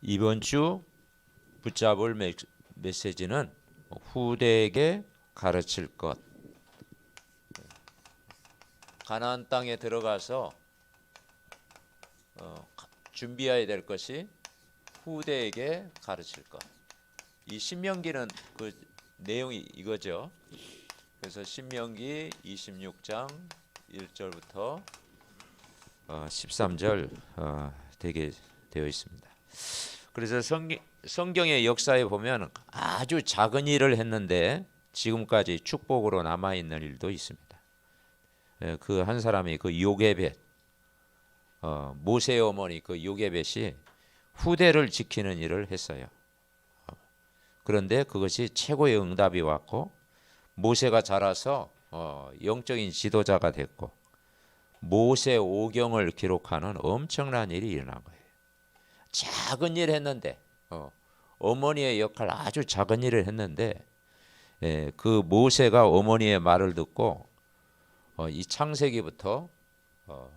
이번 주 붙잡을 메시지는 후대에게 가르칠 것. 가나안 땅에 들어가서 준비해야 될 것이 후대에게 가르칠 것. 이 신명기는 그 내용이 이거죠. 그래서 신명기 26장 1절부터 13절 되게 되어 있습니다. 그래서 성경의 역사에 보면 아주 작은 일을 했는데 지금까지 축복으로 남아 있는 일도 있습니다. 그 한 사람이 그 요게벳, 모세의 어머니 그 요게벳이 후대를 지키는 일을 했어요. 그런데 그것이 최고의 응답이 왔고 모세가 자라서 영적인 지도자가 됐고 모세 오경을 기록하는 엄청난 일이 일어난 거예요. 작은 일 했는데 어머니의 역할 아주 작은 일을 했는데 그 모세가 어머니의 말을 듣고 이 창세기부터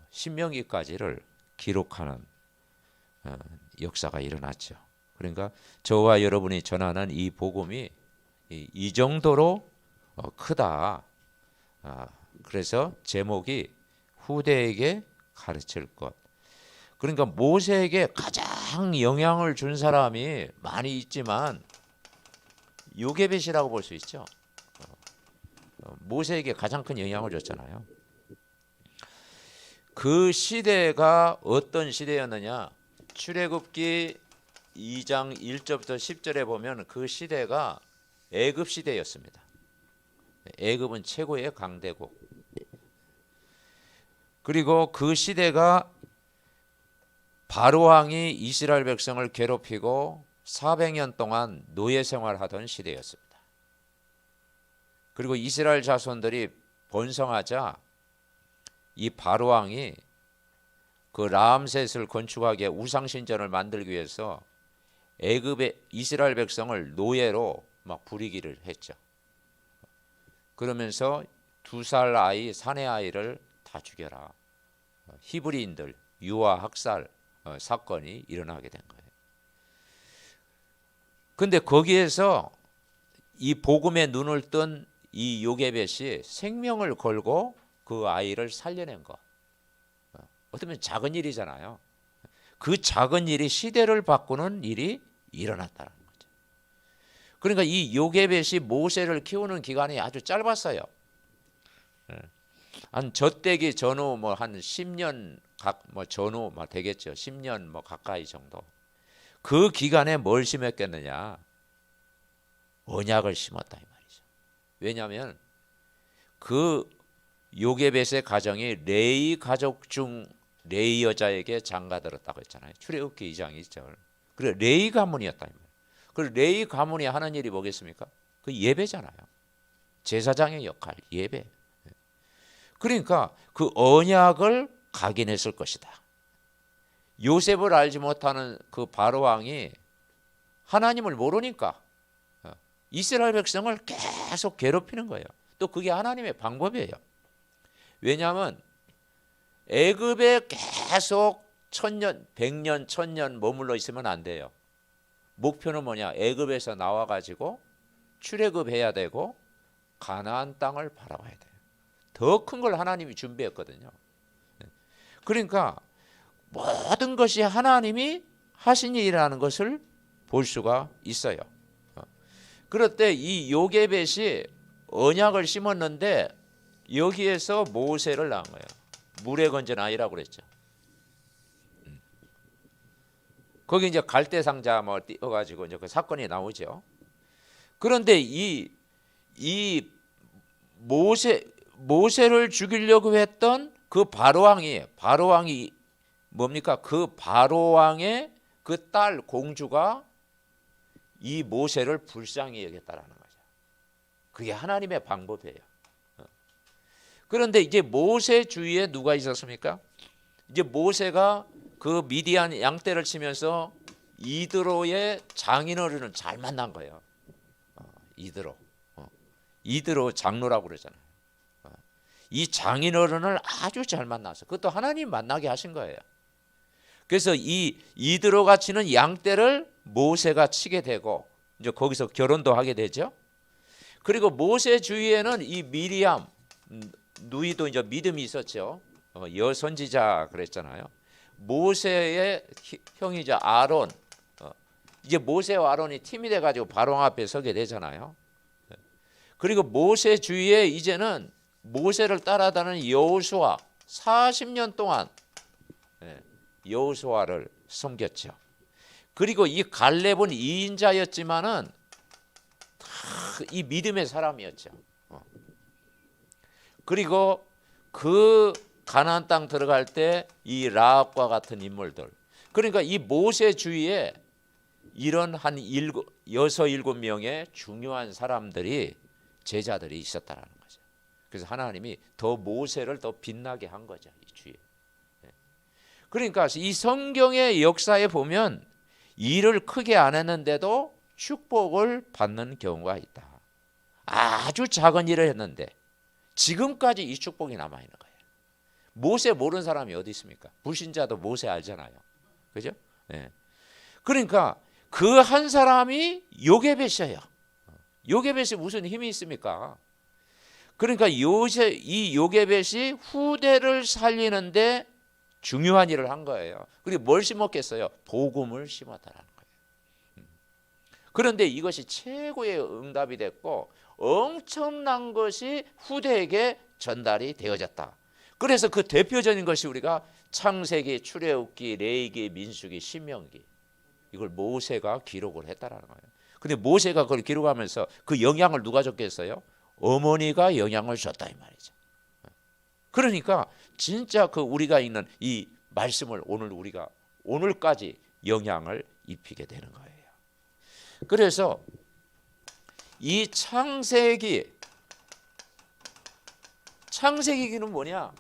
신명기까지를 기록하는 역사가 일어났죠. 그러니까 저와 여러분이 전하는 이 복음이 이 정도로 크다. 그래서 제목이 후대에게 가르칠 것. 그러니까 모세에게 가장 영향을 준 사람이 많이 있지만 요게벳이라고 볼 수 있죠. 모세에게 가장 큰 영향을 줬잖아요. 그 시대가 어떤 시대였느냐? 출애굽기 2장 1절부터 10절에 보면 그 시대가 애굽 시대였습니다. 애굽은 최고의 강대국. 그리고 그 시대가 바로 왕이 이스라엘 백성을 괴롭히고 400년 동안 노예 생활하던 시대였습니다. 그리고 이스라엘 자손들이 번성하자 이 바로 왕이 그 라암셋을 건축하게 우상 신전을 만들기 위해서 애굽의 이스라엘 백성을 노예로 막 부리기를 했죠. 그러면서 2살 아이, 사내 아이를 다 죽여라. 히브리인들 유아 학살 사건이 일어나게 된 거예요. 근데 거기에서 이 복음에 눈을 뜬 이 요게벳이 생명을 걸고 그 아이를 살려낸 거. 어쩌면 작은 일이잖아요. 그 작은 일이 시대를 바꾸는 일이 일어났다는 거죠. 그러니까 이 요게벳이 모세를 키우는 기간이 아주 짧았어요. 한 젖되기 전후 뭐 한 10년 전후 되겠죠. 10년 가까이 정도. 그 기간에 뭘 심었겠느냐? 언약을 심었다 이 말이죠. 왜냐하면 그 요게벳의 가정이 레위 가족 중 레위 여자에게 장가들었다고 했잖아요. 출애굽기 2장 1절. 그래 레위 가문이었다 이 말이에요. 그 레위 가문이 하는 일이 뭐겠습니까? 그 예배잖아요. 제사장의 역할, 예배. 그러니까 그 언약을 각인했을 것이다. 요셉을 알지 못하는 그 바로 왕이 하나님을 모르니까 이스라엘 백성을 계속 괴롭히는 거예요. 또 그게 하나님의 방법이에요. 왜냐하면 애굽에 계속 1000년, 100년, 1000년 머물러 있으면 안 돼요. 목표는 뭐냐? 애굽에서 나와가지고 출애굽해야 되고 가나안 땅을 바라봐야 돼요. 더 큰 걸 하나님이 준비했거든요. 그러니까 모든 것이 하나님이 하신 일이라는 것을 볼 수가 있어요. 그럴 때 이 요게벳이 언약을 심었는데 여기에서 모세를 낳은 거예요. 물에 건진 아이라고 그랬죠. 거기 이제 갈대 상자 띄어가지고 이제 그 사건이 나오죠. 그런데 이 모세를 죽이려고 했던 그 바로 왕이 뭡니까? 그 바로 왕의 그 딸 공주가 이 모세를 불쌍히 여겼다라는 거죠. 그게 하나님의 방법이에요. 그런데 이제 모세 주위에 누가 있었습니까? 이제 모세가 그 미디안 양떼를 치면서 이드로의 장인어른을 잘 만난 거예요. 이드로 장로라고 그러잖아요. 이 장인어른을 아주 잘 만나서 그것도 하나님 만나게 하신 거예요. 그래서 이 이드로가 치는 양떼를 모세가 치게 되고 이제 거기서 결혼도 하게 되죠. 그리고 모세 주위에는 이 미리암 누이도 이제 믿음이 있었죠. 여선지자 그랬잖아요. 모세의 형이자 아론, 이제 모세와 아론이 팀이 돼가지고 바로 앞에 서게 되잖아요. 그리고 모세 주위에 이제는 모세를 따라다니는 여호수아 40년 동안 여호수아를 섬겼죠. 그리고 이 갈렙은 2인자였지만은 이 믿음의 사람이었죠. 그리고 그 가나안 땅 들어갈 때 이 라합과 같은 인물들, 그러니까 이 모세 주위에 이런 한 6-7명의 중요한 사람들이 제자들이 있었다라는 거죠. 그래서 하나님이 더 모세를 더 빛나게 한 거죠, 이 주위에. 그러니까 이 성경의 역사에 보면 일을 크게 안 했는데도 축복을 받는 경우가 있다. 아주 작은 일을 했는데 지금까지 이 축복이 남아 있는 거예요. 모세 모르는 사람이 어디 있습니까? 불신자도 모세 알잖아요. 그죠? 네. 그러니까 그 한 사람이 요게벳이에요. 요게벳이 무슨 힘이 있습니까? 그러니까 이 요게벳이 후대를 살리는데 중요한 일을 한 거예요. 그리고 뭘 심었겠어요? 복음을 심었다라는 거예요. 그런데 이것이 최고의 응답이 됐고 엄청난 것이 후대에게 전달이 되어졌다. 그래서 그 대표적인 것이 우리가 창세기, 출애굽기, 레위기, 민수기, 신명기, 이걸 모세가 기록을 했다라는 거예요. 근데 모세가 그걸 기록하면서 그 영향을 누가 줬겠어요? 어머니가 영향을 줬다 이 말이죠. 그러니까 진짜 그 우리가 있는 이 말씀을 우리가 오늘까지 영향을 입히게 되는 거예요. 그래서 이 창세기는 뭐냐?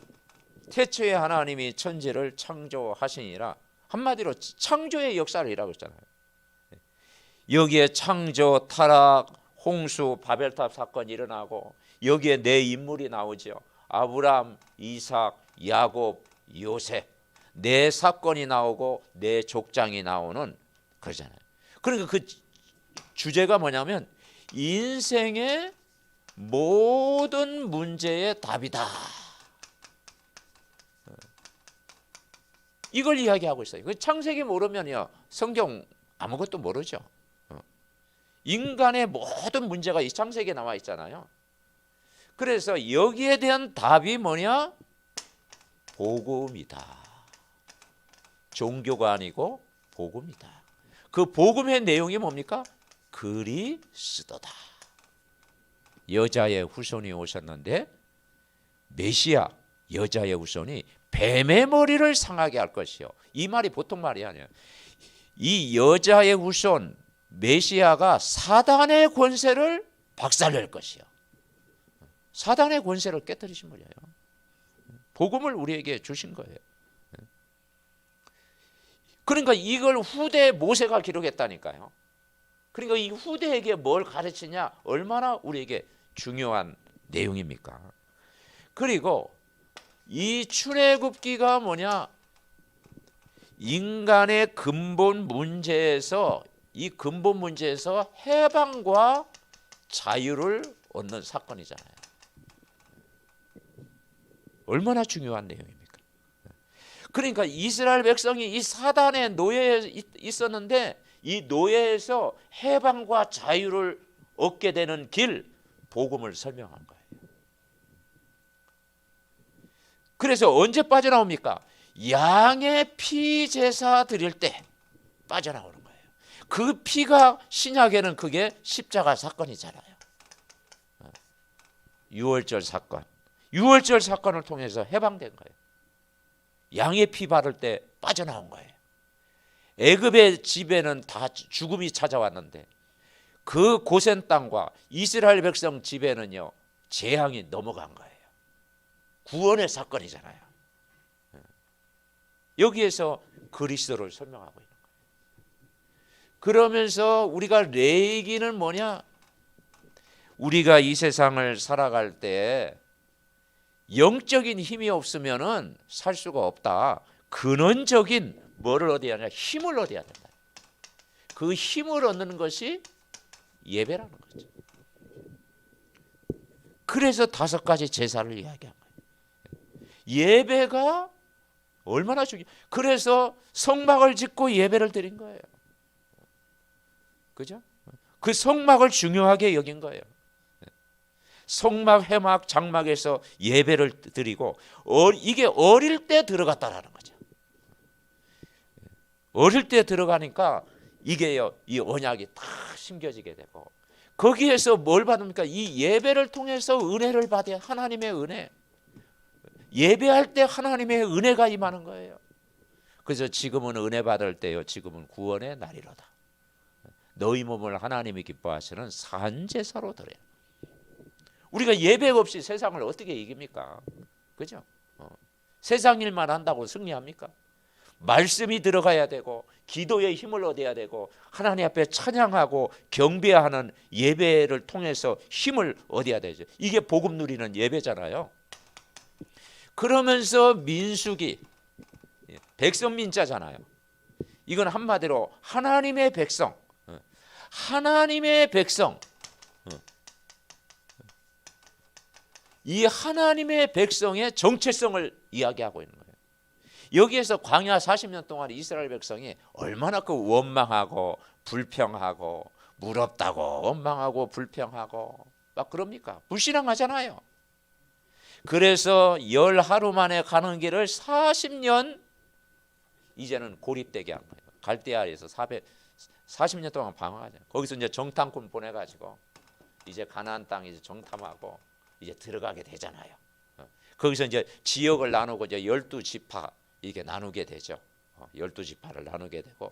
태초에 하나님이 천지를 창조하시니라. 한마디로 창조의 역사를 이라고 했잖아요. 여기에 창조, 타락, 홍수, 바벨탑 사건이 일어나고 여기에 네 인물이 나오죠. 아브람, 이삭, 야곱, 요셉. 네 사건이 나오고 네 족장이 나오는 그러잖아요. 그러니까 그 주제가 뭐냐면 인생의 모든 문제의 답이다. 이걸 이야기하고 있어요. 창세기 모르면요 성경 아무것도 모르죠. 인간의 모든 문제가 이 창세기에 나와 있잖아요. 그래서 여기에 대한 답이 뭐냐? 복음이다. 종교가 아니고 복음이다. 그 복음의 내용이 뭡니까? 그리스도다. 여자의 후손이 오셨는데 메시아 여자의 후손이 뱀의 머리를 상하게 할 것이요. 이 말이 보통 말이 아니에요. 이 여자의 후손 메시아가 사단의 권세를 박살낼 것이요. 사단의 권세를 깨뜨리신 분이에요. 복음을 우리에게 주신 거예요. 그러니까 이걸 후대 모세가 기록했다니까요. 그러니까 이 후대에게 뭘 가르치냐? 얼마나 우리에게 중요한 내용입니까? 그리고 이 출애굽기가 뭐냐? 인간의 근본 문제에서 해방과 자유를 얻는 사건이잖아요. 얼마나 중요한 내용입니까? 그러니까 이스라엘 백성이 이 사단의 노예에 있었는데 이 노예에서 해방과 자유를 얻게 되는 길, 복음을 설명한 거예요. 그래서 언제 빠져나옵니까? 양의 피 제사 드릴 때 빠져나오는 거예요. 그 피가 신약에는 그게 십자가 사건이잖아요. 유월절 사건을 통해서 해방된 거예요. 양의 피 바를 때 빠져나온 거예요. 애굽의 집에는 다 죽음이 찾아왔는데 그 고센 땅과 이스라엘 백성 집에는요 재앙이 넘어간 거예요. 구원의 사건이잖아요. 여기에서 그리스도를 설명하고 있는 거예요. 그러면서 우리가 레위기는 뭐냐? 우리가 이 세상을 살아갈 때 영적인 힘이 없으면은 살 수가 없다. 근원적인 뭐를 얻어야 하냐? 힘을 얻어야 된다. 그 힘을 얻는 것이 예배라는 거죠. 그래서 5가지 제사를 이야기한 거예요. 예배가 얼마나 중요해. 그래서 성막을 짓고 예배를 드린 거예요. 그죠? 그 성막을 중요하게 여긴 거예요. 성막, 회막, 장막에서 예배를 드리고 이게 어릴 때 들어갔다라는 거죠. 어릴 때 들어가니까 이게요, 이 언약이 딱 심겨지게 되고 거기에서 뭘 받습니까? 이 예배를 통해서 은혜를 받아야 하나님의 은혜. 예배할 때 하나님의 은혜가 임하는 거예요. 그래서 지금은 은혜 받을 때요, 지금은 구원의 날이로다. 너희 몸을 하나님이 기뻐하시는 산제사로 드려요. 우리가 예배 없이 세상을 어떻게 이깁니까? 그죠? 세상 일만 한다고 승리합니까? 말씀이 들어가야 되고 기도의 힘을 얻어야 되고 하나님 앞에 찬양하고 경배하는 예배를 통해서 힘을 얻어야 되죠. 이게 복음 누리는 예배잖아요. 그러면서 민수기, 백성민자잖아요. 이건 한마디로 하나님의 백성, 하나님의 백성. 이 하나님의 백성의 정체성을 이야기하고 있는 거예요. 여기에서 광야 40년 동안 이스라엘 백성이 얼마나 그 원망하고 불평하고 무럽다고 원망하고 불평하고 막 그럽니까? 불신앙하잖아요. 그래서 10하루 만에 가는 길을 40년 이제는 고립되게 한 거예요. 갈대아에서 40년 동안 방황하잖아요. 거기서 이제 정탐꾼 보내가지고 이제 가나안 땅 이제 정탐하고 이제 들어가게 되잖아요. 거기서 이제 지역을 나누고 이제 12지파 이게 나누게 되죠. 12지파를 나누게 되고.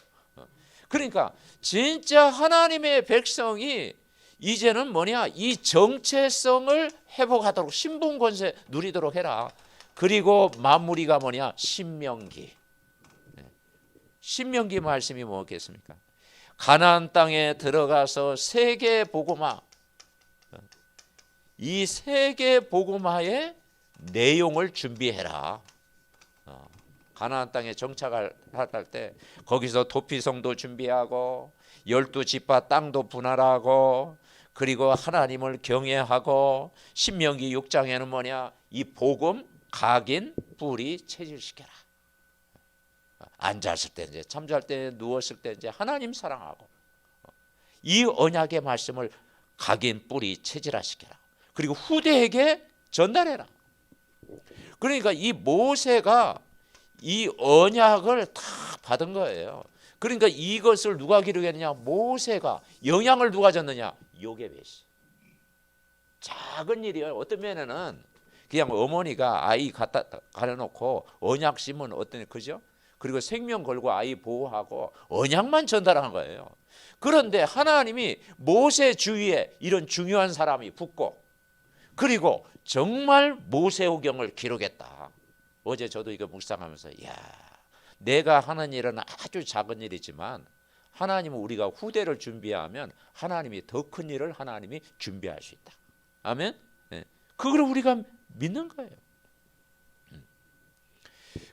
그러니까 진짜 하나님의 백성이 이제는 뭐냐? 이 정체성을 회복하도록 신분 권세 누리도록 해라. 그리고 마무리가 뭐냐? 신명기. 신명기 말씀이 뭐겠습니까? 가나안 땅에 들어가서 세계 복음화. 이 세계 복음화의 내용을 준비해라. 가나안 땅에 정착할 때 거기서 도피성도 준비하고 12지파 땅도 분할하고 그리고 하나님을 경외하고 신명기 6장에는 뭐냐? 이 복음 각인 뿌리 체질시켜라. 앉았을 때 이제 잠잘 때 누웠을 때 이제 하나님 사랑하고 이 언약의 말씀을 각인 뿌리 체질화시켜라. 그리고 후대에게 전달해라. 그러니까 이 모세가 이 언약을 다 받은 거예요. 그러니까 이것을 누가 기록했느냐? 모세가. 영향을 누가 줬느냐? 요게벳이. 작은 일이에요. 어떤 면에는 그냥 어머니가 아이 갖다 가려놓고 언약 심은 어떤, 그죠? 그리고 생명 걸고 아이 보호하고 언약만 전달한 거예요. 그런데 하나님이 모세 주위에 이런 중요한 사람이 붙고 그리고 정말 모세오경을 기록했다. 어제 저도 이거 묵상하면서 내가 하는 일은 아주 작은 일이지만 하나님은 우리가 후대를 준비하면 하나님이 더 큰 일을 하나님이 준비할 수 있다. 아멘. 네. 그걸 우리가 믿는 거예요.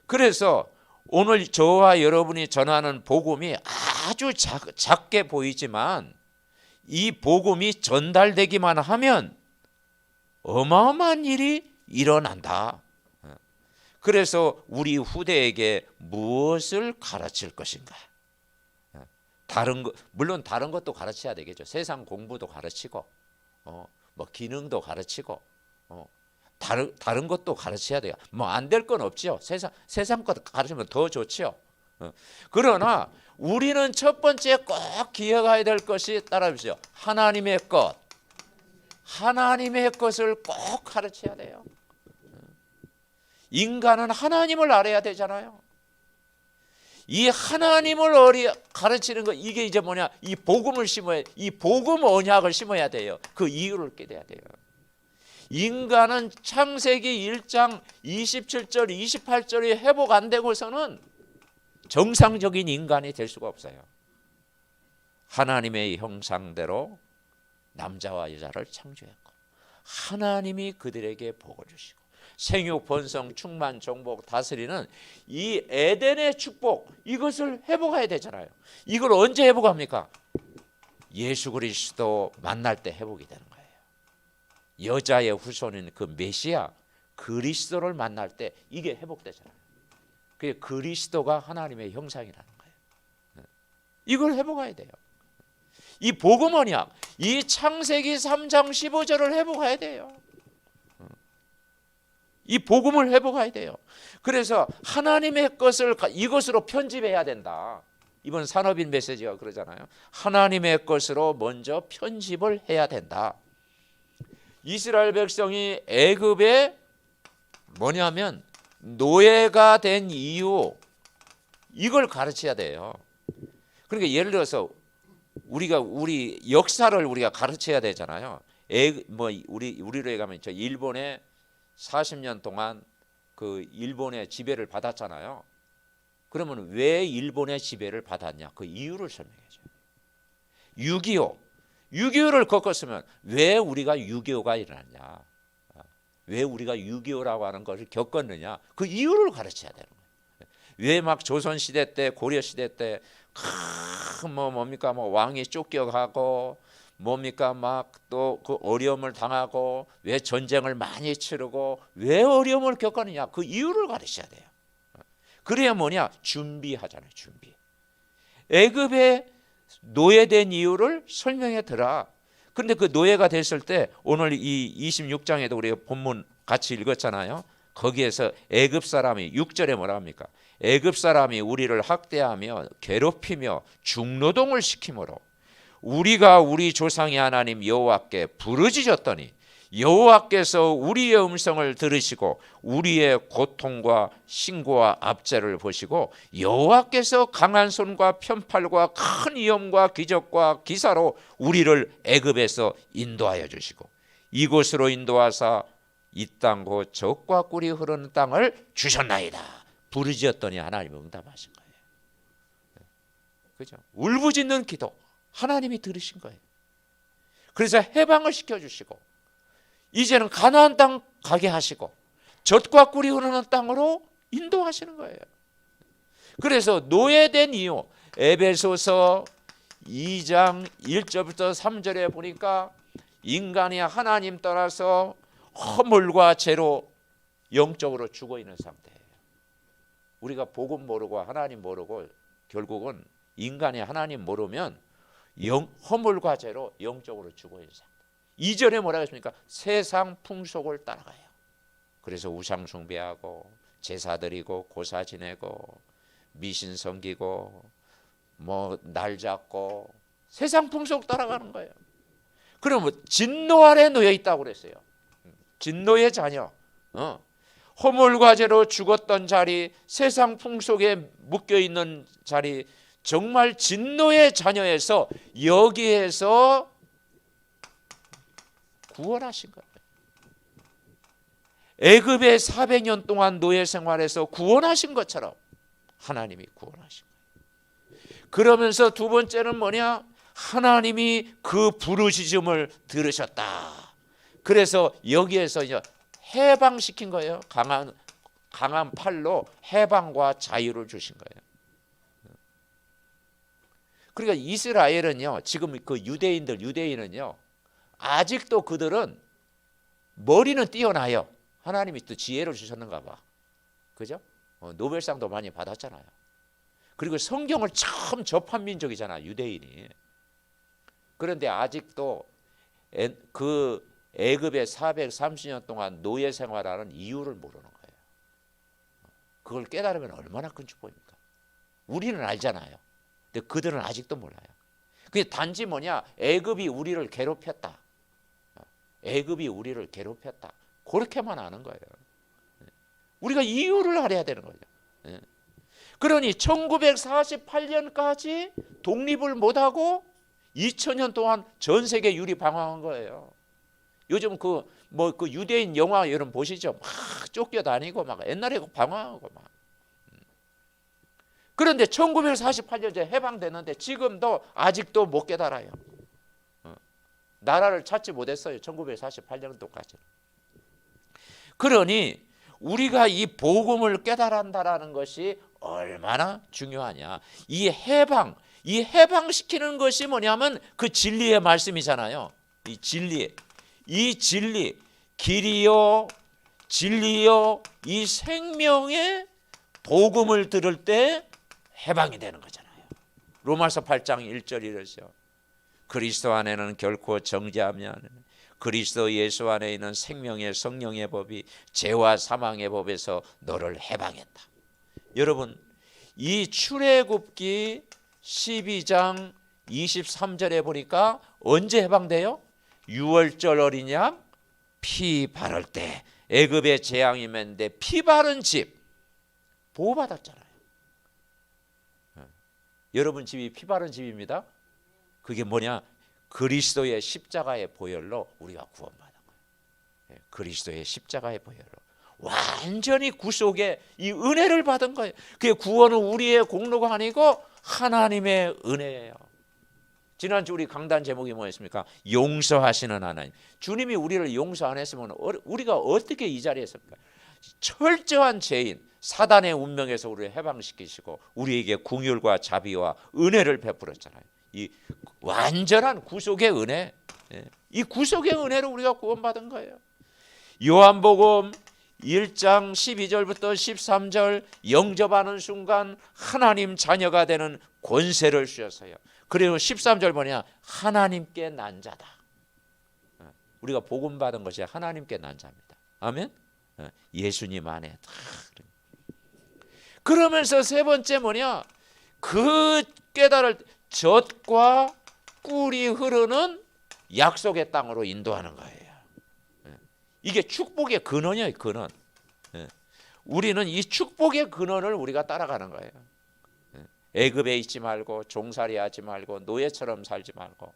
그래서 오늘 저와 여러분이 전하는 복음이 아주 작게 보이지만 이 복음이 전달되기만 하면 어마어마한 일이 일어난다. 그래서 우리 후대에게 무엇을 가르칠 것인가? 다른 것, 물론 다른 것도 가르쳐야 되겠죠. 세상 공부도 가르치고, 뭐 기능도 가르치고, 다른 것도 가르쳐야 돼요. 뭐 안 될 건 없죠. 세상 것 가르치면 더 좋죠. 그러나 우리는 첫 번째 꼭 기억해야 될 것이 따라하십시오. 하나님의 것, 하나님의 것을 꼭 가르쳐야 돼요. 인간은 하나님을 알아야 되잖아요. 이 하나님을 가르치는 거, 이게 이제 뭐냐? 이 복음을 심어야, 이 복음 언약을 심어야 돼요. 그 이유를 깨야 돼요. 인간은 창세기 1장 27절 28절이 회복 안 되고서는 정상적인 인간이 될 수가 없어요. 하나님의 형상대로 남자와 여자를 창조했고 하나님이 그들에게 복을 주시고 생육, 번성, 충만, 정복, 다스리는 이 에덴의 축복, 이것을 회복해야 되잖아요. 이걸 언제 회복합니까? 예수 그리스도 만날 때 회복이 되는 거예요. 여자의 후손인 그 메시아 그리스도를 만날 때 이게 회복되잖아요. 그게 그리스도가 하나님의 형상이라는 거예요. 이걸 회복해야 돼요. 이 복음 언약, 이 창세기 3장 15절을 회복해야 돼요. 이 복음을 회복해야 돼요. 그래서 하나님의 것을 이것으로 편집해야 된다. 이번 산업인 메시지가 그러잖아요. 하나님의 것으로 먼저 편집을 해야 된다. 이스라엘 백성이 애굽에 뭐냐면 노예가 된 이유, 이걸 가르쳐야 돼요. 그러니까 예를 들어서 우리 역사를 우리가 가르쳐야 되잖아요. 우리로 얘기하면 저 일본에 40년 동안 그 일본의 지배를 받았잖아요. 그러면 왜 일본의 지배를 받았냐? 그 이유를 설명해줘요. 6.25를 겪었으면 왜 우리가 6.25가 일어났냐? 왜 우리가 6.25라고 하는 것을 겪었느냐? 그 이유를 가르쳐야 되는 거예요. 왜 막 조선시대 때, 고려시대 때 뭡니까? 왕이 쫓겨가고 뭡니까? 막 또 그 어려움을 당하고 왜 전쟁을 많이 치르고 왜 어려움을 겪었느냐? 그 이유를 가르쳐야 돼요. 그래야 뭐냐? 준비하잖아요. 준비. 애굽에 노예된 이유를 설명해 드라. 그런데 그 노예가 됐을 때 오늘 이 26장에도 우리가 본문 같이 읽었잖아요. 거기에서 애굽 사람이 6절에 뭐라 합니까? 애굽 사람이 우리를 학대하며 괴롭히며 중노동을 시키므로 우리가 우리 조상의 하나님 여호와께 부르짖었더니 여호와께서 우리의 음성을 들으시고 우리의 고통과 신고와 압제를 보시고 여호와께서 강한 손과 편팔과 큰 위엄과 기적과 기사로 우리를 애굽에서 인도하여 주시고 이곳으로 인도하사 이 땅 곧 젖과 꿀이 흐르는 땅을 주셨나이다. 부르짖었더니 하나님이 응답하신 거예요. 그죠? 울부짖는 기도 하나님이 들으신 거예요. 그래서 해방을 시켜주시고 이제는 가나안 땅 가게 하시고 젖과 꿀이 흐르는 땅으로 인도하시는 거예요. 그래서 노예된 이유 에베소서 2장 1절부터 3절에 보니까 인간이 하나님 떠나서 허물과 죄로 영적으로 죽어 있는 상태예요. 우리가 복음 모르고 하나님 모르고 결국은 인간이 하나님 모르면 허물과 죄로 영적으로 죽어 있는 상태. 2절에 뭐라고 했습니까? 세상 풍속을 따라가요. 그래서 우상 숭배하고 제사 드리고 고사 지내고 미신 섬기고 날 잡고 세상 풍속 따라가는 거예요. 그러면 진노 아래 놓여 있다고 그랬어요. 진노의 자녀. 허물과 죄로 죽었던 자리, 세상 풍속에 묶여 있는 자리, 정말 진노의 자녀에서 여기에서 구원하신 거예요. 애굽의 400년 동안 노예 생활에서 구원하신 것처럼 하나님이 구원하신 거예요. 그러면서 두 번째는 뭐냐? 하나님이 그 부르짖음을 들으셨다. 그래서 여기에서 이제 해방시킨 거예요. 강한 팔로 해방과 자유를 주신 거예요. 그러니까 이스라엘은요, 지금 그 유대인은요, 아직도 그들은 머리는 뛰어나요. 하나님이 또 지혜를 주셨는가 봐. 그죠? 노벨상도 많이 받았잖아요. 그리고 성경을 처음 접한 민족이잖아, 유대인이. 그런데 아직도 그 애굽에 430년 동안 노예 생활하는 이유를 모르는 거예요. 그걸 깨달으면 얼마나 큰 축복입니까? 우리는 알잖아요. 근데 그들은 아직도 몰라요. 그게 단지 뭐냐? 애굽이 우리를 괴롭혔다. 애굽이 우리를 괴롭혔다. 그렇게만 아는 거예요. 우리가 이유를 알아야 되는 거죠. 그러니 1948년까지 독립을 못하고 2000년 동안 전 세계 유리방황한 거예요. 요즘 그 유대인 영화 여러분 보시죠? 막 쫓겨다니고 막 옛날에 방황하고 막. 그런데 1948년에 해방됐는데 지금도 아직도 못 깨달아요. 나라를 찾지 못했어요. 1948년도까지. 그러니 우리가 이 복음을 깨달은다라는 것이 얼마나 중요하냐. 이 해방시키는 것이 뭐냐면 그 진리의 말씀이잖아요. 이 진리, 길이요 진리요 이 생명의 복음을 들을 때 해방이 되는 거잖아요. 로마서 8장 1절 이러죠. 그리스도 안에는 결코 정죄함이 아니라 그리스도 예수 안에 있는 생명의 성령의 법이 죄와 사망의 법에서 너를 해방했다. 여러분, 이 출애굽기 12장 23절에 보니까 언제 해방돼요? 6월절 어린 양 피 바를 때 애굽의 재앙이 맺는데 피 바른 집 보호받았잖아요. 여러분 집이 피 바른 집입니다. 그게 뭐냐? 그리스도의 십자가의 보혈로 우리가 구원받은 거예요. 그리스도의 십자가의 보혈로 완전히 구속의 이 은혜를 받은 거예요. 그게 구원은 우리의 공로가 아니고 하나님의 은혜예요. 지난주 우리 강단 제목이 뭐였습니까? 용서하시는 하나님. 주님이 우리를 용서 안 했으면 우리가 어떻게 이 자리에 있을까? 철저한 죄인 사단의 운명에서 우리를 해방시키시고 우리에게 긍휼과 자비와 은혜를 베풀었잖아요. 이 완전한 구속의 은혜, 이 구속의 은혜로 우리가 구원받은 거예요. 요한복음 1장 12절부터 13절 영접하는 순간 하나님 자녀가 되는 권세를 주셨어요. 그리고 13절 뭐냐? 하나님께 난 자다. 우리가 복음 받은 것이 하나님께 난 자입니다. 아멘. 예수님 안에. 그러면서 세 번째 뭐냐? 그 깨달을 젖과 꿀이 흐르는 약속의 땅으로 인도하는 거예요. 이게 축복의 근원이에요. 근원. 우리는 이 축복의 근원을 우리가 따라가는 거예요. 애굽에 있지 말고 종살이하지 말고 노예처럼 살지 말고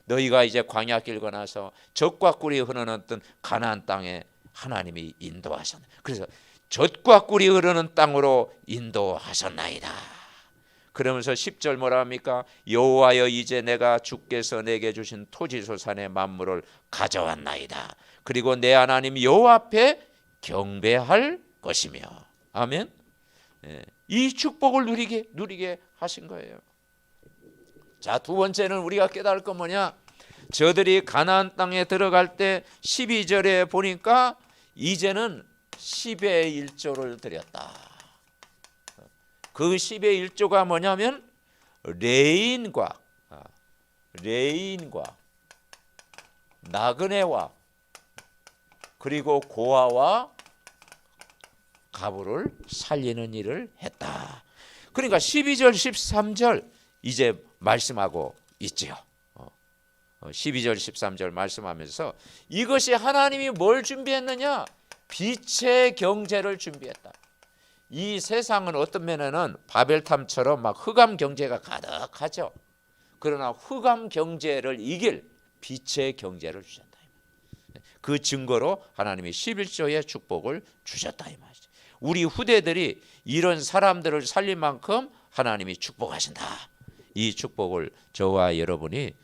너희가 이제 광야길 거나서 젖과 꿀이 흐르는 어떤 가나안 땅에 하나님이 인도하셨네. 그래서 젖과 꿀이 흐르는 땅으로 인도하셨나이다. 그러면서 10절 뭐라 합니까? 여호와여 이제 내가 주께서 내게 주신 토지소산의 만물을 가져왔나이다. 그리고 내 하나님 여호와 앞에 경배할 것이며. 아멘. 이 축복을 누리게 하신 거예요. 자, 두 번째는 우리가 깨달을 건 뭐냐? 저들이 가나안 땅에 들어갈 때 12절에 보니까 이제는 10의 1조를 드렸다. 그 10의 1조가 뭐냐면 레인과 나그네와 그리고 고아와 가부를 살리는 일을 했다. 그러니까 12절 13절 이제 말씀하고 있지요. 12절 13절 말씀하면서 이것이 하나님이 뭘 준비했느냐? 빛의 경제를 준비했다. 이 세상은 어떤 면에는 바벨탑처럼 막 흑암 경제가 가득하죠. 그러나 흑암 경제를 이길 빛의 경제를 주셨다. 그 증거로 하나님이 11조의 축복을 주셨다 이 말이죠. 우리 후대들이 이런 사람들을 살릴 만큼 하나님이 축복하신다. 이 축복을 저와 여러분이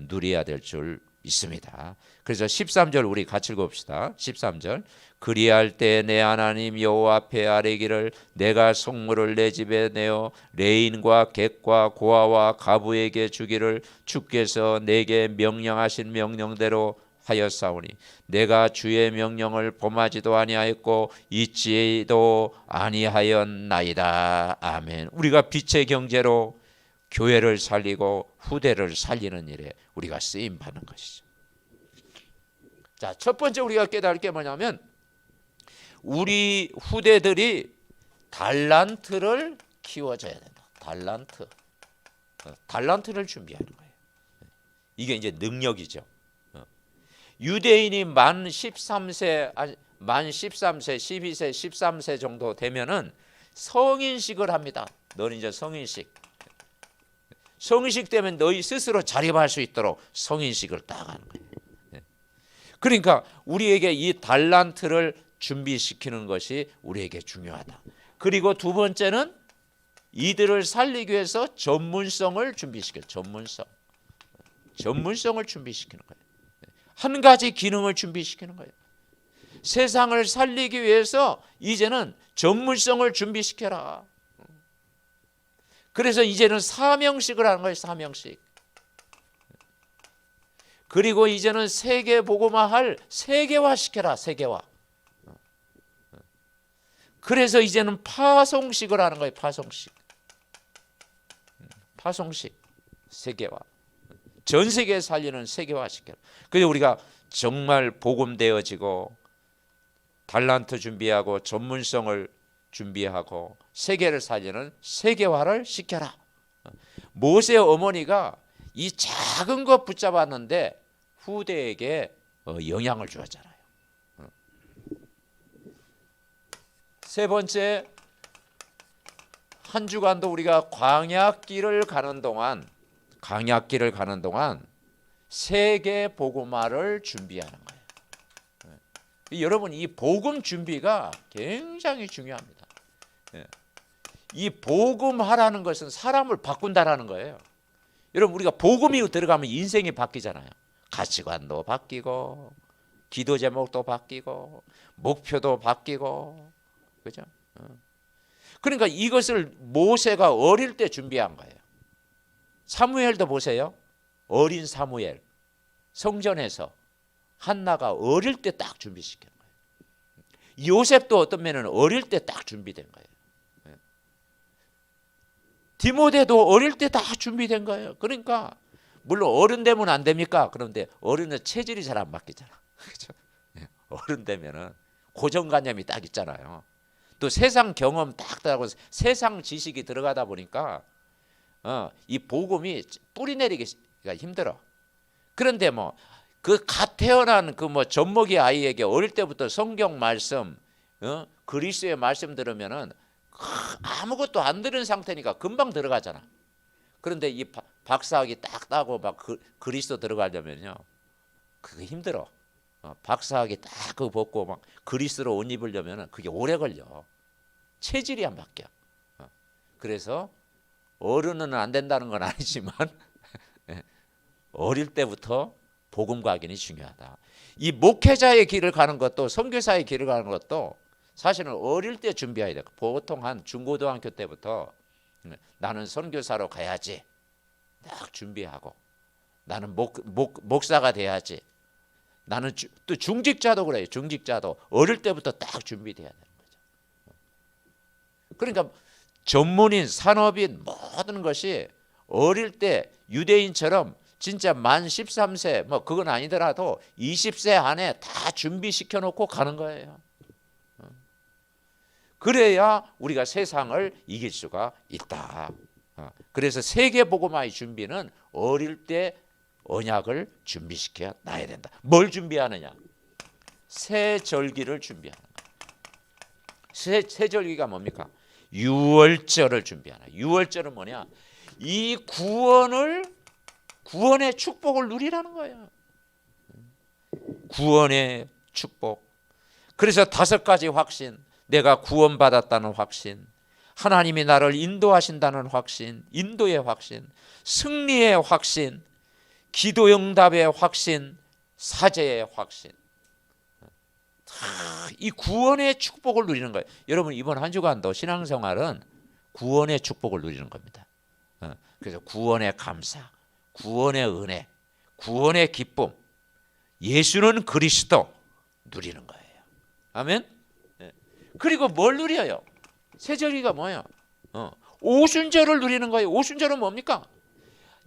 누려야 될 줄 있습니다. 그래서 13절 우리 같이 읽어봅시다. 13절 그리할 때 내 하나님 여호와 앞에 아뢰기를 내가 성물을 내 집에 내어 레인과 객과 고아와 가부에게 주기를 주께서 내게 명령하신 명령대로 하였사오니 내가 주의 명령을 범하지도 아니하였고 잊지도 아니하였나이다. 아멘. 우리가 빛의 경제로 교회를 살리고 후대를 살리는 일에 우리가 쓰임 받는 것이죠. 자, 첫 번째 우리가 깨달을 게 뭐냐면 우리 후대들이 달란트를 키워줘야 된다. 달란트를 준비하는 거예요. 이게 이제 능력이죠. 유대인이 만 13세, 12세, 13세 정도 되면은 성인식을 합니다. 너는 이제 성인식 되면 너희 스스로 자립할 수 있도록 성인식을 딱 하는 거예요. 그러니까 우리에게 이 달란트를 준비시키는 것이 우리에게 중요하다. 그리고 두 번째는 이들을 살리기 위해서 전문성을 준비시켜요. 전문성을 준비시키는 거예요. 한 가지 기능을 준비시키는 거예요. 세상을 살리기 위해서 이제는 전문성을 준비시켜라. 그래서 이제는 사명식을 하는 거예요. 사명식. 그리고 이제는 세계 복음화할 세계화시켜라. 세계화. 그래서 이제는 파송식을 하는 거예요. 파송식. 파송식. 세계화. 전 세계에 살리는 세계화시켜라. 그래서 우리가 정말 복음되어지고 달란트 준비하고 전문성을 준비하고 세계를 살리는 세계화를 시켜라. 모세 어머니가 이 작은 것 붙잡았는데 후대에게 영향을 주었잖아요. 세 번째, 한 주간도 우리가 광야길을 가는 동안 세계 복음화를 준비하는 거예요. 여러분, 이 복음 준비가 굉장히 중요합니다. 이 복음하라는 것은 사람을 바꾼다라는 거예요. 여러분, 우리가 복음이 들어가면 인생이 바뀌잖아요. 가치관도 바뀌고 기도 제목도 바뀌고 목표도 바뀌고, 그죠? 그러니까 이것을 모세가 어릴 때 준비한 거예요. 사무엘도 보세요. 어린 사무엘, 성전에서 한나가 어릴 때 딱 준비시킨 거예요. 요셉도 어떤 면은 어릴 때 딱 준비된 거예요. 디모데도 어릴 때 다 준비된 거예요. 그러니까 물론 어른 되면 안 됩니까? 그런데 어른은 체질이 잘 안 바뀌잖아. 그렇죠? 어른 되면은 고정관념이 딱 있잖아요. 또 세상 경험 딱 하고 세상 지식이 들어가다 보니까 이 복음이 뿌리 내리기가 힘들어. 그런데 뭐 그 갓 태어난 그 뭐 젖먹이 아이에게 어릴 때부터 성경 말씀, 그리스도의 말씀 들으면은 아무것도 안 들은 상태니까 금방 들어가잖아. 그런데 이 박사학위 딱 따고 막 그리스도 들어가려면요, 그게 힘들어. 박사학위 딱 그거 벗고 막 그리스도로 옷 입으려면은 그게 오래 걸려. 체질이 안 바뀌어. 그래서 어른은 안 된다는 건 아니지만 어릴 때부터 복음 각인이 중요하다. 이 목회자의 길을 가는 것도 선교사의 길을 가는 것도 사실은 어릴 때 준비해야 돼. 보통 한 중고등학교 때부터 나는 선교사로 가야지 딱 준비하고, 나는 목사가 돼야지, 나는 또 중직자도 그래요. 중직자도 어릴 때부터 딱 준비돼야 되는 거죠. 그러니까 전문인, 산업인 모든 것이 어릴 때 유대인처럼 진짜 만 13세 뭐 그건 아니더라도 20세 안에 다 준비시켜 놓고 가는 거예요. 그래야 우리가 세상을 이길 수가 있다. 그래서 세계복음화의 준비는 어릴 때 언약을 준비시켜 놔야 된다. 뭘 준비하느냐? 새 절기를 준비하는 거예요. 새 절기가 뭡니까? 유월절을 준비하는 거예요. 유월절은 뭐냐? 이 구원의 축복을 누리라는 거예요. 구원의 축복. 그래서 5가지 확신. 내가 구원받았다는 확신, 하나님이 나를 인도하신다는 확신, 인도의 확신, 승리의 확신, 기도 응답의 확신, 사죄의 확신. 이 구원의 축복을 누리는 거예요. 여러분, 이번 한 주간도 신앙생활은 구원의 축복을 누리는 겁니다. 그래서 구원의 감사, 구원의 은혜, 구원의 기쁨, 예수는 그리스도 누리는 거예요. 아멘. 그리고 뭘 누려요? 새절기가 뭐예요? 오순절을 누리는 거예요. 오순절은 뭡니까?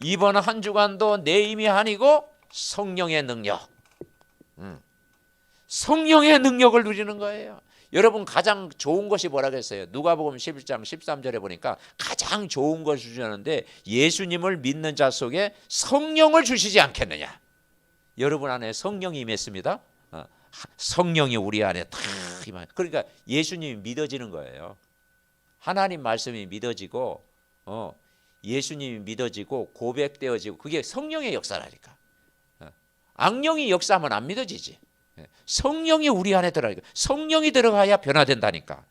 이번 한 주간도 내 힘이 아니고 성령의 능력. 성령의 능력을 누리는 거예요. 여러분, 가장 좋은 것이 뭐라 그랬어요? 누가복음 11장 13절에 보니까 가장 좋은 것을 주셨는데 예수님을 믿는 자 속에 성령을 주시지 않겠느냐. 여러분 안에 성령이 임했습니다. 성령이 우리 안에 다 임하. 그러니까 예수님이 믿어지는 거예요. 하나님 말씀이 믿어지고, 예수님이 믿어지고 고백되어지고, 그게 성령의 역사라니까. 악령이 역사하면 안 믿어지지. 성령이 우리 안에 들어가니까, 성령이 들어가야 변화된다니까.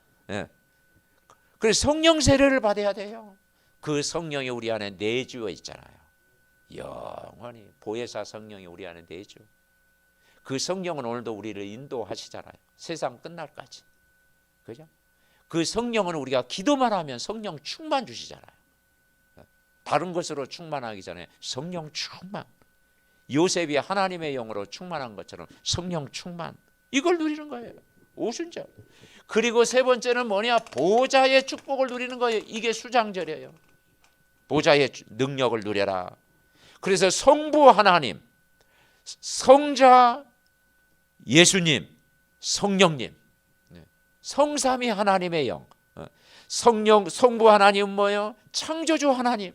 그래서 성령 세례를 받아야 돼요. 그 성령이 우리 안에 내주어 있잖아요. 영원히 보혜사 성령이 우리 안에 내주. 그 성령은 오늘도 우리를 인도하시잖아요. 세상 끝날까지. 그죠? 그 성령은 우리가 기도만 하면 성령 충만 주시잖아요. 다른 것으로 충만하기 전에 성령 충만. 요셉이 하나님의 영으로 충만한 것처럼 성령 충만. 이걸 누리는 거예요. 오순절. 그리고 세 번째는 뭐냐? 보좌의 축복을 누리는 거예요. 이게 수장절이에요. 보좌의 능력을 누려라. 그래서 성부 하나님, 성자 예수님, 성령님, 성삼위 하나님의 영, 성부 하나님은 뭐예요? 창조주 하나님,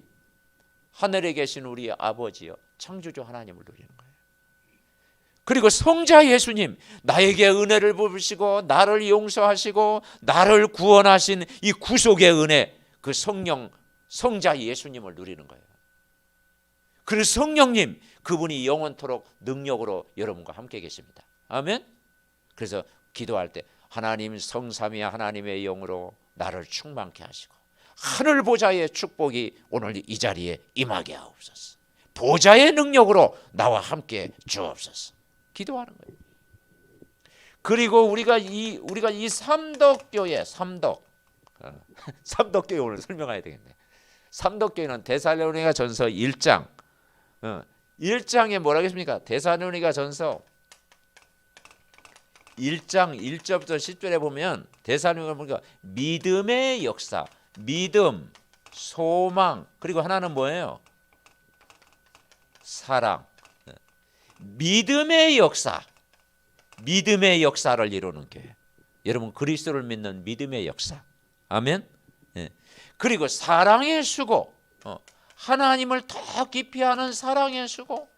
하늘에 계신 우리 아버지요, 창조주 하나님을 누리는 거예요. 그리고 성자 예수님, 나에게 은혜를 베푸시고 나를 용서하시고 나를 구원하신 이 구속의 은혜, 그 성령, 성자 예수님을 누리는 거예요. 그리고 성령님, 그분이 영원토록 능력으로 여러분과 함께 계십니다. 아멘. 그래서 기도할 때 하나님 성삼위 하나님의 영으로 나를 충만케 하시고 하늘 보좌의 축복이 오늘 이 자리에 임하게 하옵소서. 보좌의 능력으로 나와 함께 주옵소서. 기도하는 거예요. 그리고 우리가 이 삼덕교회, 삼덕교회 오늘 설명해야 되겠네. 삼덕교회는 데살로니가 전서 1장 1장에 뭐라고 했습니까? 데살로니가 전서 1장 1절부터 10절에 보면 데살로니가 보니까 믿음의 역사, 믿음, 소망, 그리고 하나는 뭐예요? 사랑. 믿음의 역사, 믿음의 역사를 이루는 교회. 여러분 그리스도를 믿는 믿음의 역사. 아멘. 그리고 사랑의 수고, 하나님을 더 깊이 아는 사랑의 수고.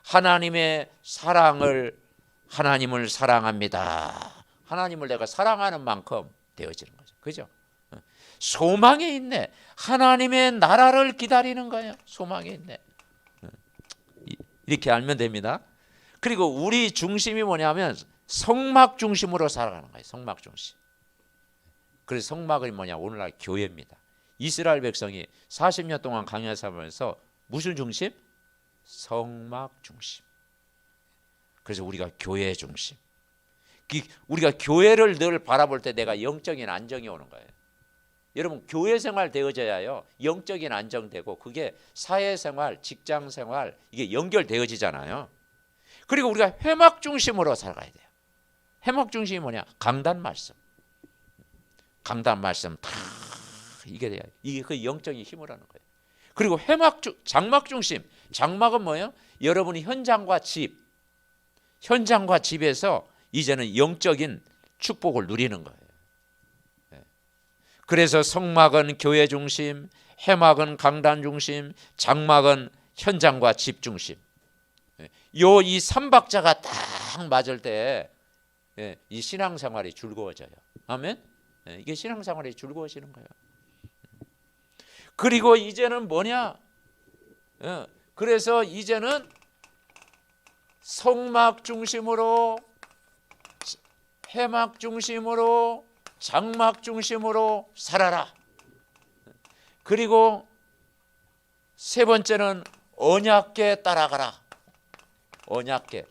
하나님의 사랑을, 하나님을 사랑합니다. 하나님을 내가 사랑하는 만큼 되어지는 거죠. 그죠? 소망에 있네. 하나님의 나라를 기다리는 거예요. 소망에 있네. 이렇게 알면 됩니다. 그리고 우리 중심이 뭐냐면 성막 중심으로 살아가는 거예요. 성막 중심. 그래서 성막이 뭐냐? 오늘날 교회입니다. 이스라엘 백성이 40년 동안 광야 생활하면서 무슨 중심? 성막 중심. 그래서 우리가 교회 중심. 우리가 교회를 늘 바라볼 때 내가 영적인 안정이 오는 거예요. 여러분 교회 생활 되어져야요 영적인 안정되고 그게 사회생활, 직장생활 이게 연결되어지잖아요. 그리고 우리가 회막 중심으로 살아가야 돼요. 회막 중심이 뭐냐? 강단 말씀. 강단 말씀 다 이게 돼요. 이게 그 영적인 힘을 하는 거예요. 그리고 장막 중심. 장막은 뭐예요? 여러분이 현장과 집에서 이제는 영적인 축복을 누리는 거예요. 그래서 성막은 교회 중심, 회막은 강단 중심, 장막은 현장과 집 중심. 이 삼박자가 딱 맞을 때 이 신앙생활이 즐거워져요. 아멘. 이게 신앙생활이 즐거워지는 거예요. 그리고 이제는 뭐냐? 그래서 이제는 성막 중심으로, 회막 중심으로, 장막 중심으로 살아라. 그리고 세 번째는 언약궤 따라가라. 언약궤.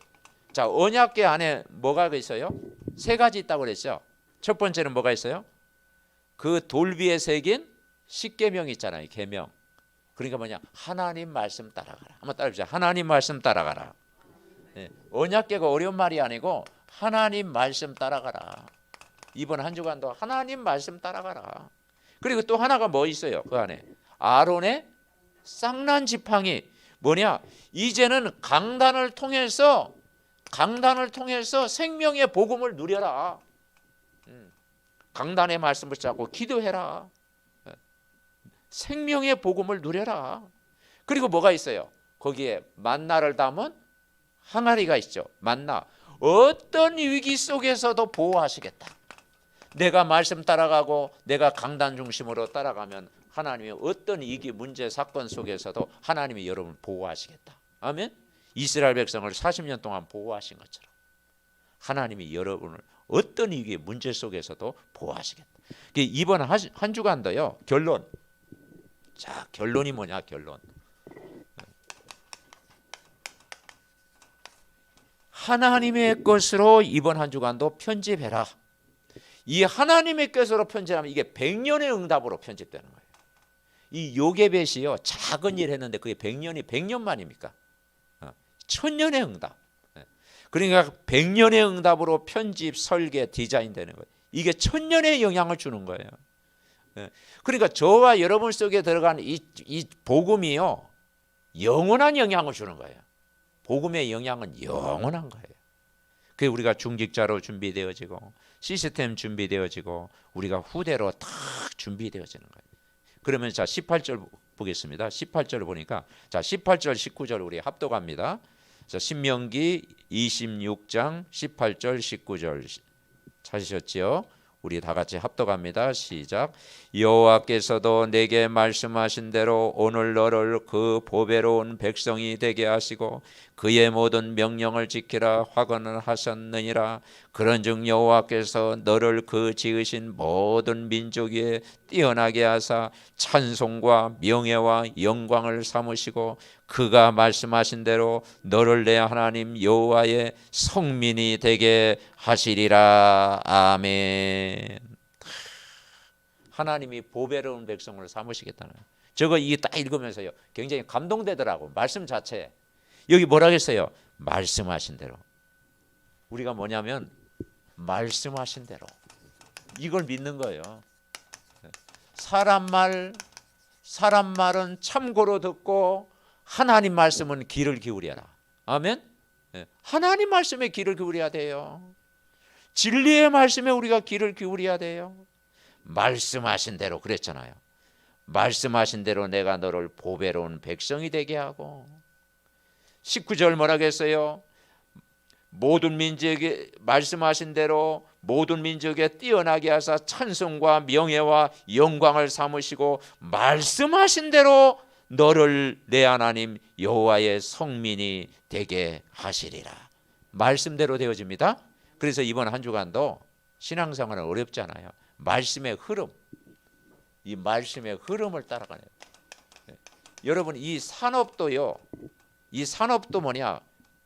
자, 언약궤 안에 뭐가 있어요? 세 가지 있다고 그랬죠. 첫 번째는 뭐가 있어요? 그 돌비에 새긴 십계명 있잖아요. 계명. 그러니까 뭐냐? 하나님 말씀 따라가라. 한번 따라해보자. 하나님 말씀 따라가라. 언약궤가 어려운 말이 아니고 하나님 말씀 따라가라. 이번 한 주간도 하나님 말씀 따라가라. 그리고 또 하나가 뭐 있어요? 그 안에 아론의 쌍난 지팡이. 뭐냐? 이제는 강단을 통해서 생명의 복음을 누려라. 강단의 말씀을 잡고 기도해라. 생명의 복음을 누려라. 그리고 뭐가 있어요? 거기에 만나를 담은 항아리가 있죠. 만나. 어떤 위기 속에서도 보호하시겠다. 내가 말씀 따라가고 내가 강단 중심으로 따라가면 하나님이 어떤 위기, 문제, 사건 속에서도 하나님이 여러분을 보호하시겠다. 아멘. 이스라엘 백성을 40년 동안 보호하신 것처럼 하나님이 여러분을 어떤 위기, 문제 속에서도 보호하시겠다. 이번 한 주간도요. 결론. 자, 결론이 뭐냐? 결론. 하나님의 것으로 이번 한 주간도 편집해라. 이 하나님의 것으로 편집하면 이게 100년의 응답으로 편집되는 거예요. 이 요게벳이요, 작은 일 했는데 그게 100년이 100년 만입니까? 1000년의 응답. 그러니까 100년의 응답으로 편집, 설계, 디자인 되는 거예요. 이게 1000년의 영향을 주는 거예요. 그러니까 저와 여러분 속에 들어간 이 복음이요, 영원한 영향을 주는 거예요. 복음의 영향은 영원한 거예요. 그게 우리가 중직자로 준비되어지고 시스템 준비되어지고 우리가 후대로 딱 준비되어지는 거예요. 그러면 자 18절 보겠습니다. 18절을 보니까 자 18절 19절 우리 합독합니다. 자 신명기 26장 18절 19절 찾으셨지요? 우리 다 같이 합독합니다. 시작. 여호와께서도 내게 말씀하신 대로 오늘 너를 그 보배로운 백성이 되게 하시고 그의 모든 명령을 지키라 확언을 하셨느니라. 그런즉 여호와께서 너를 그 지으신 모든 민족 위에 뛰어나게 하사 찬송과 명예와 영광을 삼으시고 그가 말씀하신 대로 너를 내 하나님 여호와의 성민이 되게 하시리라. 아멘. 하나님이 보배로운 백성을 삼으시겠다는 거예요. 저거 이게 딱 읽으면서요 굉장히 감동되더라고. 말씀 자체에 여기 뭐라 했어요? 말씀하신 대로. 우리가 뭐냐면 말씀하신 대로 이걸 믿는 거예요. 사람 말은 참고로 듣고 하나님 말씀은 귀를 기울여라. 아멘. 하나님 말씀에 귀를 기울여야 돼요. 진리의 말씀에 우리가 귀를 기울여야 돼요. 말씀하신 대로 그랬잖아요. 말씀하신 대로 내가 너를 보배로운 백성이 되게 하고 19절 뭐라고 했어요? 모든 민족에 말씀하신 대로 모든 민족에 뛰어나게 하사 찬송과 명예와 영광을 삼으시고 말씀하신 대로 너를 내 하나님 여호와의 성민이 되게 하시리라. 말씀대로 되어집니다. 그래서 이번 한 주간도 신앙생활은 어렵잖아요. 말씀의 흐름, 이 말씀의 흐름을 따라가는 거예요. 여러분 이 산업도요, 이 산업도 뭐냐?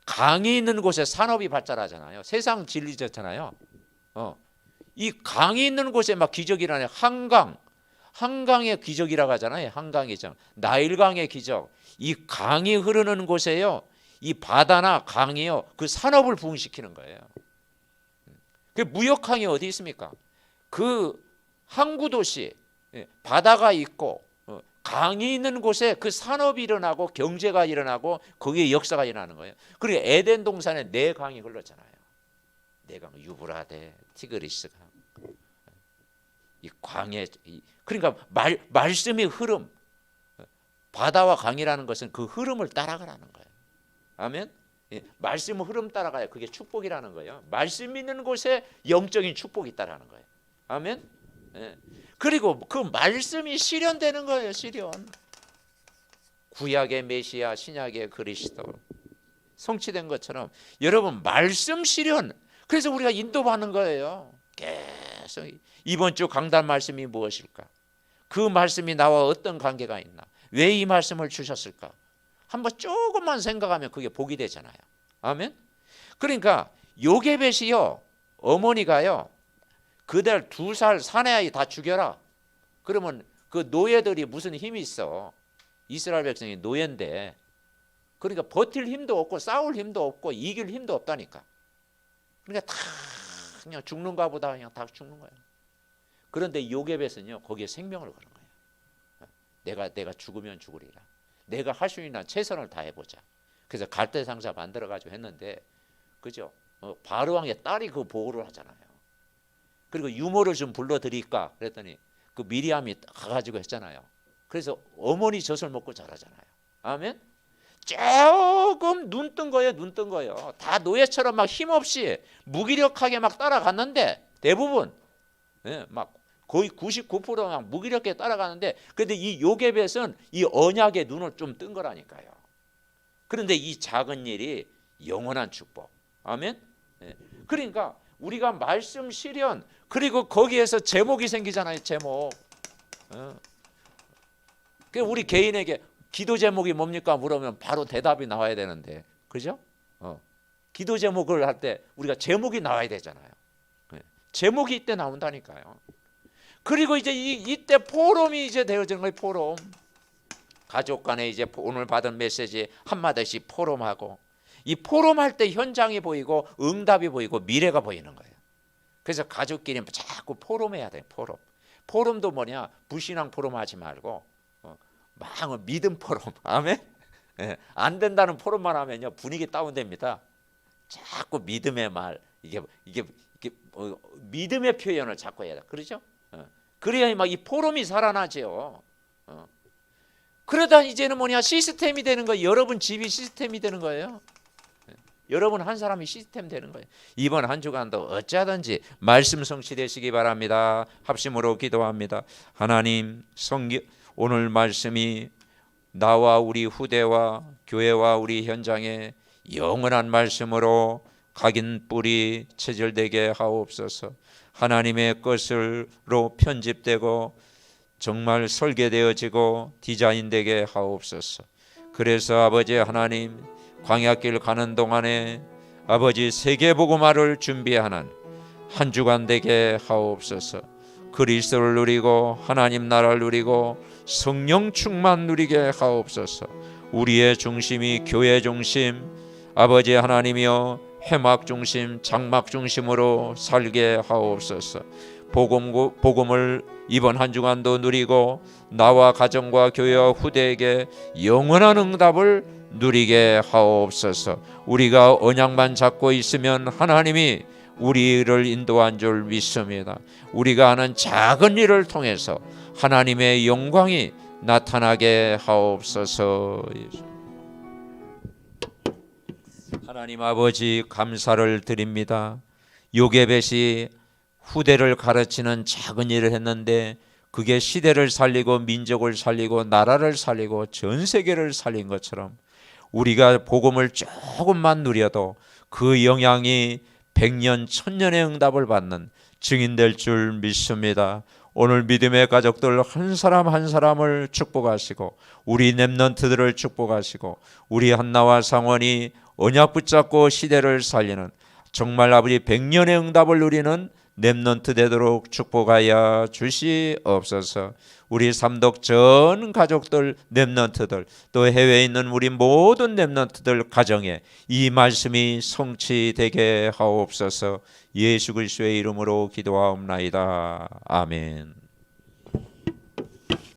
강이 있는 곳에 산업이 발달하잖아요. 세상 진리졌잖아요. 이 강이 있는 곳에 막 기적이 일어나요. 한강의 기적이라고 하잖아요. 한강이죠. 나일강의 기적. 이 강이 흐르는 곳에요, 이 바다나 강이요, 그 산업을 부흥시키는 거예요. 그 무역항이 어디 있습니까? 그 항구 도시, 바다가 있고 강이 있는 곳에 그 산업이 일어나고 경제가 일어나고 거기에 역사가 일어나는 거예요. 그리고 에덴 동산에 네 강이 흘렀잖아요. 네 강, 유브라데, 티그리스강. 이 강에 그러니까 말씀의 흐름, 바다와 강이라는 것은 그 흐름을 따라가라는 거예요. 아멘. 말씀의 흐름 따라가야 그게 축복이라는 거예요. 말씀 있는 곳에 영적인 축복이 있다라는 거예요. 아멘. 그리고 그 말씀이 실현되는 거예요. 실현. 구약의 메시아, 신약의 그리스도 성취된 것처럼 여러분 말씀 실현. 그래서 우리가 인도받는 거예요. 계속 이번 주 강단 말씀이 무엇일까? 그 말씀이 나와 어떤 관계가 있나? 왜 이 말씀을 주셨을까? 한번 조금만 생각하면 그게 복이 되잖아요. 아멘. 그러니까 요게벳이요, 어머니가요, 그들 2살 사내아이 다 죽여라. 그러면 그 노예들이 무슨 힘이 있어? 이스라엘 백성이 노예인데, 그러니까 버틸 힘도 없고 싸울 힘도 없고 이길 힘도 없다니까. 그러니까 다 그냥 죽는가 보다 그냥 다 죽는 거예요. 그런데 요게벳은요 거기에 생명을 거는 거예요. 내가 죽으면 죽으리라. 내가 할 수 있는 최선을 다해보자. 그래서 갈대상자 만들어가지고 했는데, 그죠? 바로왕의 딸이 그 보호를 하잖아요. 그리고 유모를 좀 불러드릴까 그랬더니 그 미리암이 가가지고 했잖아요. 그래서 어머니 젖을 먹고 자라잖아요. 아멘. 조금 눈 뜬 거예요. 눈 뜬 거예요. 다 노예처럼 막 힘없이 무기력하게 막 따라갔는데 대부분 막 거의 99%가 막 무기력하게 따라가는데, 그런데 이 요게벳은 이 언약의 눈을 좀 뜬 거라니까요. 그런데 이 작은 일이 영원한 축복. 아멘. 그러니까 우리가 말씀 실현, 그리고 거기에서 제목이 생기잖아요. 제목. 우리 개인에게 기도 제목이 뭡니까 물으면 바로 대답이 나와야 되는데, 그죠? 기도 제목을 할 때 우리가 제목이 나와야 되잖아요. 제목이 이때 나온다니까요. 그리고 이제 이때 포럼이 이제 되어지는 거예요. 포럼. 가족 간에 이제 오늘 받은 메시지 한마디씩 포럼하고, 이 포럼할 때 현장이 보이고 응답이 보이고 미래가 보이는 거예요. 그래서 가족끼리 자꾸 포럼해야 돼요. 포럼. 포럼도 뭐냐, 불신앙 포럼 하지 말고 막 믿음 포럼. 아멘. 예, 안 된다는 포럼만 하면요 분위기 다운됩니다. 자꾸 믿음의 말, 이게 믿음의 표현을 자꾸 해야 돼. 그렇죠? 그래야 막 이 포럼이 살아나죠. 그러다 이제는 뭐냐, 시스템이 되는 거예요. 여러분 집이 시스템이 되는 거예요. 여러분 한 사람이 시스템 되는 거예요. 이번 한 주간도 어찌하든지 말씀 성취되시기 바랍니다. 합심으로 기도합니다. 하나님, 오늘 말씀이 나와 우리 후대와 교회와 우리 현장에 영원한 말씀으로 각인 뿌리 체질되게 하옵소서. 하나님의 것으로 편집되고 정말 설계되어지고 디자인되게 하옵소서. 그래서 아버지 하나님, 광야길 가는 동안에 아버지 세계복음화를 준비하는 한 주간 되게 하옵소서. 그리스도를 누리고 하나님 나라를 누리고 성령 충만 누리게 하옵소서. 우리의 중심이 교회 중심, 아버지 하나님이여 회막 중심, 장막 중심으로 살게 하옵소서. 복음을 이번 한 주간도 누리고 나와 가정과 교회와 후대에게 영원한 응답을 누리게 하옵소서. 우리가 언약만 잡고 있으면 하나님이 우리를 인도한 줄 믿습니다. 우리가 하는 작은 일을 통해서 하나님의 영광이 나타나게 하옵소서. 하나님 아버지, 감사를 드립니다. 요게벳이 후대를 가르치는 작은 일을 했는데 그게 시대를 살리고 민족을 살리고 나라를 살리고 전 세계를 살린 것처럼 우리가 복음을 조금만 누려도 그 영향이 100년, 1000년의 응답을 받는 증인될 줄 믿습니다. 오늘 믿음의 가족들 한 사람 한 사람을 축복하시고 우리 렘넌트들을 축복하시고 우리 한나와 상원이 언약 붙잡고 시대를 살리는 정말 아버지 100년의 응답을 누리는 렘넌트 되도록 축복하여 주시옵소서. 우리 삼독 전 가족들 렘넌트들 또 해외에 있는 우리 모든 렘넌트들 가정에 이 말씀이 성취되게 하옵소서. 예수 그리스도의 이름으로 기도하옵나이다. 아멘.